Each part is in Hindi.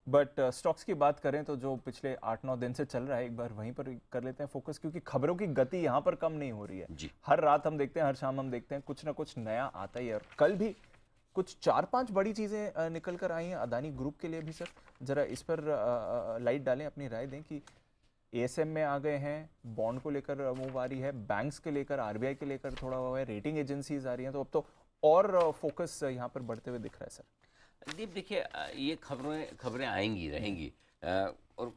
बट स्टॉक्स की बात करें तो जो पिछले 8-9 दिन से चल रहा है, एक बार वहीं पर कर लेते हैं फोकस, क्योंकि खबरों की गति यहाँ पर कम नहीं हो रही है। जी। हर रात हम देखते हैं, हर शाम हम देखते हैं, कुछ ना कुछ नया आता ही है। और कल भी कुछ 4-5 बड़ी चीज़ें निकल कर आई हैं अदानी ग्रुप के लिए भी। सर जरा इस पर लाइट डालें, अपनी राय दें कि एएसएम में आ गए हैं, बॉन्ड को लेकर मूव आ रही है, बैंक्स के लेकर, आरबीआई के लेकर थोड़ा हुआ है, रेटिंग एजेंसीज आ रही हैं, तो अब तो और फोकस यहाँ पर बढ़ते हुए दिख रहा है सर। दीप देखिए, ये खबरें खबरें आएंगी रहेंगी, और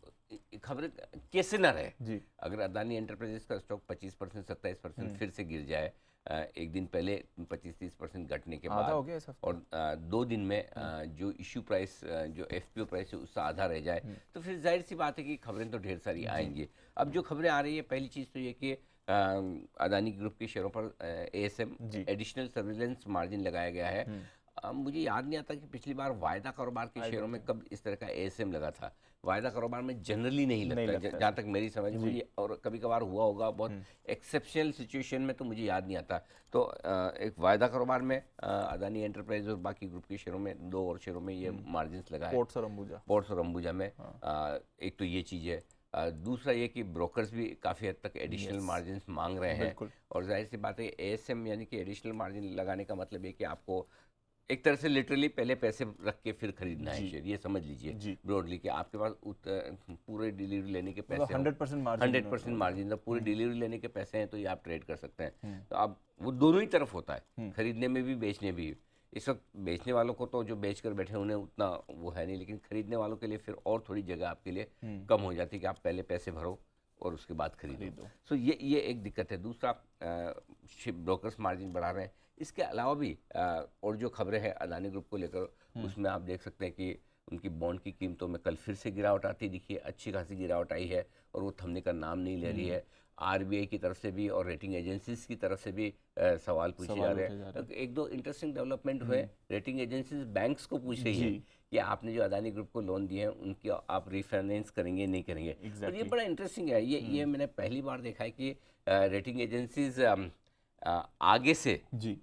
खबरें कैसे ना रहे। जी। अगर अदानी एंटरप्राइजेस का स्टॉक 25% 27% फिर से गिर जाए, एक दिन पहले 25-30% घटने के आधा बाद, हो गया इस हफ्ते। और 2 दिन में जो इश्यू प्राइस, जो एफपीओ प्राइस है उससे आधा रह जाए, तो फिर जाहिर सी बात है कि खबरें तो ढेर सारी आएंगी। अब जो खबरें आ रही है, पहली चीज़ तो ये कि अदानी ग्रुप के शेयरों पर एएसएम जी। एडिशनल सर्विलेंस मार्जिन लगाया गया है। मुझे याद नहीं आता कि पिछली बार वायदा कारोबार के शेयरों में कब इस तरह का एएसएम लगा था। वायदा कारोबार में जनरली नहीं लगता, लगता है जहाँ तक मेरी समझ मुझे, और कभी कभार हुआ होगा बहुत एक्सेप्शनल सिचुएशन में, तो मुझे याद नहीं आता। तो एक वायदा कारोबार में अदानी एंटरप्राइज और बाकी ग्रुप के शेयरों में, 2 और शेयरों में ये मार्जिन लगा है, पोर्ट्स और अंबुजा। पोर्ट्स और अंबुजा में। एक तो ये चीज़ है। दूसरा ये कि ब्रोकर्स भी काफ़ी हद तक एडिशनल मार्जिन मांग रहे हैं, और जाहिर सी बात है एएसएम यानी कि एडिशनल मार्जिन लगाने का मतलब है कि आपको एक तरह से लिटरली पहले पैसे रख के फिर खरीदना है शेयर, ये समझ लीजिए ब्रॉडली कि आपके पास पूरे डिलीवरी लेने के पैसे, 100% मार्जिन, जब पूरी डिलीवरी लेने के पैसे हैं तो ये आप ट्रेड कर सकते हैं। तो अब वो दोनों ही तरफ होता है, खरीदने में भी बेचने भी। इस वक्त बेचने वालों को तो जो बेच कर बैठे उन्हें उतना वो है नहीं, लेकिन खरीदने वालों के लिए फिर और थोड़ी जगह आपके लिए कम हो जाती है कि आप पहले पैसे भरो और उसके बाद खरीदो। सो ये एक दिक्कत है। दूसरा, ब्रोकर्स मार्जिन बढ़ा रहे हैं। इसके अलावा भी और जो खबरें हैं अदानी ग्रुप को लेकर, उसमें आप देख सकते हैं कि उनकी बॉन्ड की कीमतों में कल फिर से गिरावट आती दिखी है, अच्छी खासी गिरावट आई है, और वो थमने का नाम नहीं ले रही है। आरबीआई की तरफ से भी और रेटिंग एजेंसीज की तरफ से भी सवाल पूछे जा रहे हैं। एक दो इंटरेस्टिंग डेवलपमेंट हुए। रेटिंग एजेंसीज बैंक्स को पूछ रही है कि आपने जो अदानी ग्रुप को लोन दिए हैं उनकी आप रिफाइनेंस करेंगे नहीं करेंगे। और ये बड़ा इंटरेस्टिंग है। ये मैंने पहली बार देखा है कि रेटिंग एजेंसीज आगे से जी।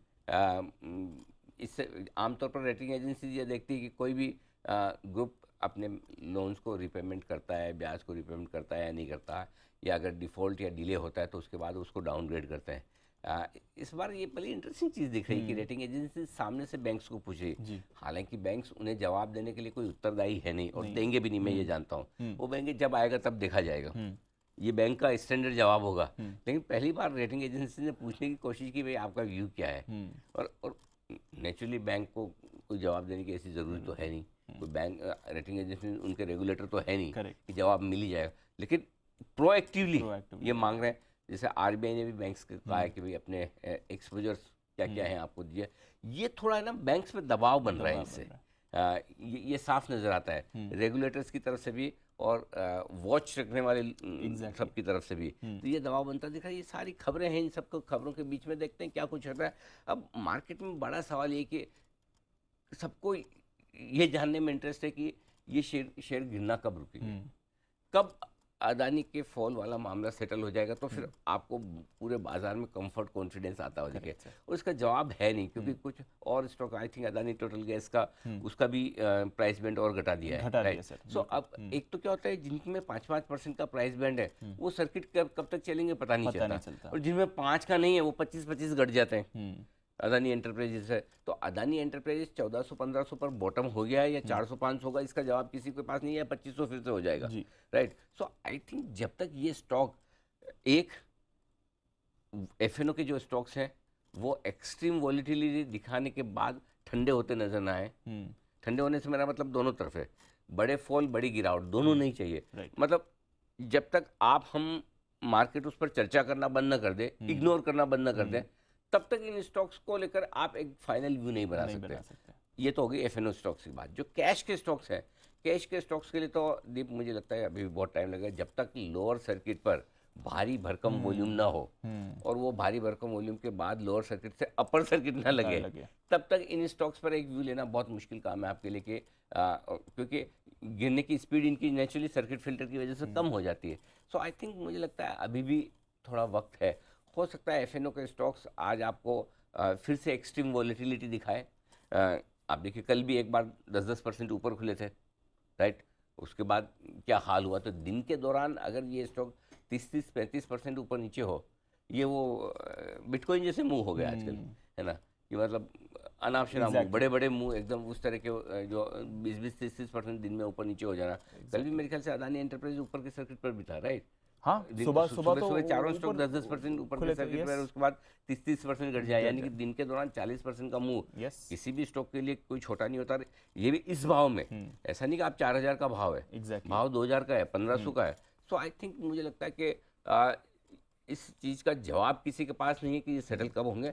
इससे आमतौर पर रेटिंग एजेंसीज ये देखती है कि कोई भी ग्रुप अपने लोन्स को रिपेमेंट करता है, ब्याज को रिपेमेंट करता है या नहीं करता, या अगर डिफ़ॉल्ट या डिले होता है तो उसके बाद उसको डाउनग्रेड करते हैं। इस बार ये बड़ी इंटरेस्टिंग चीज़ दिख रही है कि रेटिंग एजेंसी सामने से बैंक्स को पूछ रही है। हालांकि बैंक्स उन्हें जवाब देने के लिए कोई उत्तरदायी है नहीं, और देंगे भी नहीं, मैं ये जानता हूँ। वो बैंक जब आएगा तब देखा जाएगा, ये बैंक का स्टैंडर्ड जवाब होगा। लेकिन पहली बार रेटिंग एजेंसी ने पूछने की कोशिश की भाई आपका व्यू क्या है, और नेचुरली बैंक को कोई जवाब देने की ऐसी ज़रूरत तो है नहीं। कोई बैंक रेटिंग एजेंसी उनके रेगुलेटर तो है नहीं कि जवाब मिल ही जाएगा, लेकिन प्रोएक्टिवली ये मांग रहे हैं। जैसे आरबीआई ने भी बैंक्स को कहा है कि भाई अपने एक्सपोजर्स क्या क्या हैं आपको दीजिए। ये थोड़ा है ना, बैंक्स पे दबाव बन रहा है इससे। ये साफ नज़र आता है रेगुलेटर्स की तरफ से भी और वॉच रखने वाले सबकी तरफ से भी। तो ये दबाव बनता दिख रहा है। ये सारी खबरें हैं, इन सबको खबरों के बीच में देखते हैं क्या कुछ होता है। अब मार्केट में बड़ा सवाल ये कि सबको ये जानने में इंटरेस्ट है कि ये शेयर गिरना कब रुकेगी, कब अदानी के फॉल वाला मामला सेटल हो जाएगा, तो फिर आपको पूरे बाजार में कंफर्ट कॉन्फिडेंस आता हो जाएगा। और इसका जवाब है नहीं, क्योंकि कुछ और stock, I think Adani total gas का, उसका भी प्राइस बैंड और घटा दिया है। सो अब एक तो क्या होता है, जिनमें 5-5% का प्राइस बैंड है वो सर्किट कब तक चलेंगे पता नहीं चलता, और जिनमें 5 का नहीं है वो 25-25 घट जाते हैं। अदानी एंटरप्राइजेस है, तो अदानी एंटरप्राइजेस 1400-1500 पर बॉटम हो गया है या 400-500 होगा, इसका जवाब किसी के पास नहीं है। 2500 फिर से हो जाएगा, राइट। सो आई थिंक जब तक ये स्टॉक, एक एफएनओ के जो स्टॉक्स हैं वो एक्सट्रीम वॉलिटिलिटी दिखाने के बाद ठंडे होते नजर ना आए। ठंडे होने से मेरा मतलब दोनों तरफ है, बड़े फॉल बड़ी गिरावट दोनों नहीं चाहिए। मतलब जब तक हम मार्केट उस पर चर्चा करना बंद न कर दे, इग्नोर करना बंद न कर दे, तब तक इन स्टॉक्स को लेकर आप एक फाइनल व्यू नहीं बना सकते। ये तो हो गई एफएनओ स्टॉक्स की बात। जो कैश के स्टॉक्स हैं, कैश के स्टॉक्स के लिए तो दीप मुझे लगता है अभी भी बहुत टाइम लगेगा, जब तक लोअर सर्किट पर भारी भरकम वॉल्यूम ना हो, और वो भारी भरकम वॉल्यूम के बाद लोअर सर्किट से अपर सर्किट ना लगे, तब तक इन स्टॉक्स पर एक व्यू लेना बहुत मुश्किल काम है आपके लिए, कि क्योंकि गिरने की स्पीड इनकी नेचुरली सर्किट फिल्टर की वजह से कम हो जाती है। सो आई थिंक मुझे लगता है अभी भी थोड़ा वक्त है। हो सकता है एफएनओ के स्टॉक्स आज आपको फिर से एक्सट्रीम वॉलेटिलिटी दिखाए। आप देखिए कल भी एक बार 10-10% ऊपर खुले थे, राइट। उसके बाद क्या हाल हुआ। तो दिन के दौरान अगर ये स्टॉक 30-35% ऊपर नीचे हो, ये वो बिटकॉइन जैसे मूव हो गया आजकल, है ना, कि मतलब अनाप शनाप मूव, बड़े बड़े मूव एकदम उस तरह के जो 20-30% दिन में ऊपर नीचे हो जाना। कल भी मेरे ख्याल से अदानी एंटरप्राइज ऊपर के सर्किट पर भी था, राइट? हाँ, सुबह तो चारों स्टॉक 10-10% ऊपर के सर्किट पर, उसके बाद 30-30% घट जाए, यानी कि दिन के दौरान 40% का मूव किसी भी स्टॉक के लिए कोई छोटा नहीं होता। ये भी इस भाव में, ऐसा नहीं कि आप 4000 का भाव है, भाव 2000 का है, 1500 का है। सो आई थिंक, मुझे लगता है कि इस चीज़ का जवाब किसी के पास नहीं है कि ये सेटल कब होंगे।